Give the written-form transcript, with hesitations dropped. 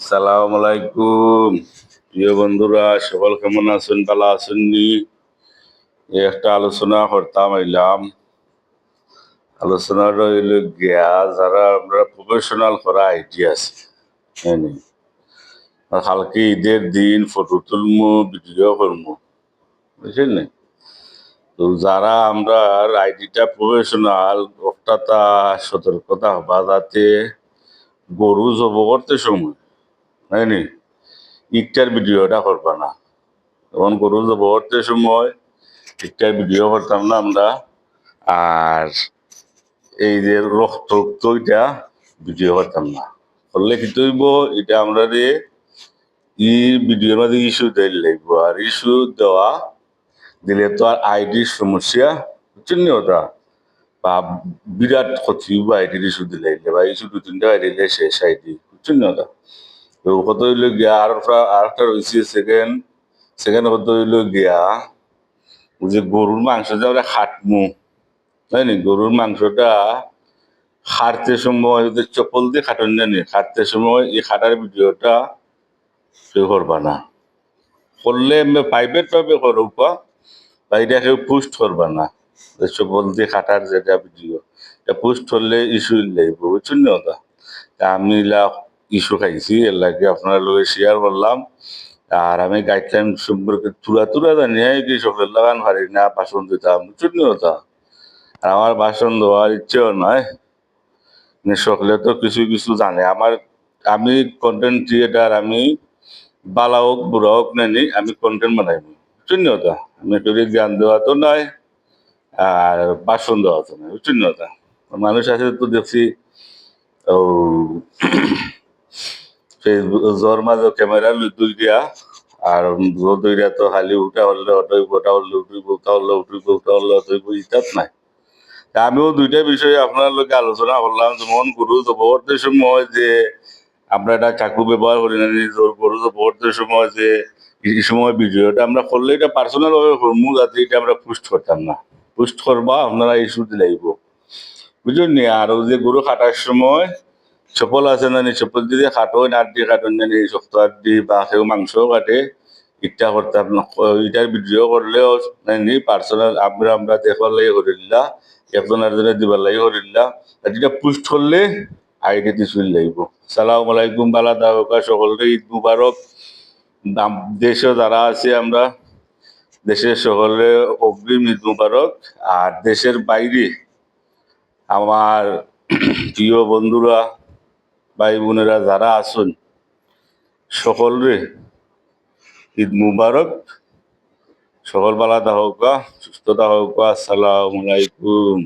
সালাম আলাইকুম। প্রিয় বন্ধুরা, সকল কেমন আছেন? ভালো আছেন নি? একটা আলোচনা করতাম আইলাম। আলোচনা রইল গিয়া যারা আমরা প্রফেশনাল করা আইডি আছে, হ্যাঁ নি? কালকে ঈদের দিন ফটো তুলমু, ভিডিও করমু, বুঝছেন নি? তো যারা আমরা আইডিটা প্রফেশনাল, একটা সতর্কতা হবা যাতে গরু জব করতে সময়, হ্যাঁ নি? ইটার ভিডিওটা করবা না। তখন গরু জব করতে সময় ঠিকঠাক ভিডিও করতাম না আমরা। আর এই যে রক্ত এটা ভিডিও করতাম না, করলে কি হইব, এটা আমরা রে ভিডিওর মাঝে ইস্যু দিলে লাগবো। আর ইস্যু দেওয়া দিলে তো আর আইডির সমস্যা, বুঝছেন নি? ওটা বা বিরাট ক্ষতি হইব আইডির ইস্যু দিলে, বা ইস্যু 2-3টা আইডি দিলে শেষ আইডি, বুঝছেন নি? ওটা তো কত হইলো গিয়া আর একটা রয়েছে সেকেন্ড সেকেন্ড কত হইলো গিয়া যে গরুর মাংস যে আমরা খাটমু, তাই নি? গরুর মাংসটা খাটতে সময় যদি চপল দিয়ে খাটন জানি, খাটতে সময় এই খাটার ভিডিওটা কেউ করবা না। করলে প্রাইভেট ভাবে করবা, বা এটা কেউ পোস্ট করবা না। চপল দিয়ে খাটার যেটা ভিডিও, এটা পোস্ট করলে ইস্যু লাগবে, বুঝছেন না? ওটা আমি ইস্যু খাইছি, এর লাগে আপনার লোকে শেয়ার করলাম। আর আমি গাইডলাইন সম্পর্কে তুলা তুলা জানি, কি সকলের লাগান পারি না, ভাষণ দিতাম, বুঝছেন না? ওটা আর আমার ভাষণ দেওয়ার ইচ্ছেও নয়। সকলে তো কিছু কিছু জানে। আমি কন্টেন্ট ক্রিয়েটার, আমি বালা হোক বুড়া হোক নানি, আমি কন্টেন্ট বানাই, বুঝছেন না? ওটা আমি একটু জ্ঞান দেওয়া তো নয়, আর ভাষণ দেওয়া তো নয়, বুঝছেন না? ওটা মানুষ আছে তো দেখছি ও ফেসবুক জ্বর মাঝে ক্যামেরা দুই দিয়া, আর দুইটা তো খালি উঠা হলে অটই ওটা হলে উঠইব, উঠা হলে উঠইব, উঠা হলে অটইব, ইতাত নাই। আমিও দুইটা বিষয়ে আপনার লোকে আলোচনা করলাম। যেমন গরু জবরদস্তের সময় যে আমরা একটা চাকু ব্যবহার করি না, গরু জবরদস্তের সময় যে এই সময় ভিডিওটা আমরা করলে এটা পার্সোনাল ভাবে করবো, যাতে এটা আমরা পোস্ট করতাম না। পোস্ট করবা আপনারা ইস্যু লাগবো, বুঝলেন নি? আর ওই যে গরু কাটার সময় চপল আছে না, চপল দিয়ে খাটোন, আড্ডি খাটোন জানি, শক্ত আড্ডি, বা কেউ মাংস কাটে, ইটা করতাম না। ইটার ভিডিও করলেও নাইনি পার্সোনাল আমরা দেখবার লাগে করিল্লা, একজন আরেকজনে দিবার লাগে করিল্লা, আর যেটা পোস্ট করলে আইডি কিছুই লাগবো। সালাম আলাইকুম, বালা দাওকা, সকলকে ঈদ মুবারক। দেশে যারা আছে আমরা, দেশের সকলে অগ্রিম ঈদ মুবারক। আর দেশের বাইরে আমার প্রিয় বন্ধুরা, ভাই বোনেরা যারা আছেন, সকলরে ঈদ মুবারক। সকল বালা হোক, সুস্থতা হোক। আসসালামু আলাইকুম।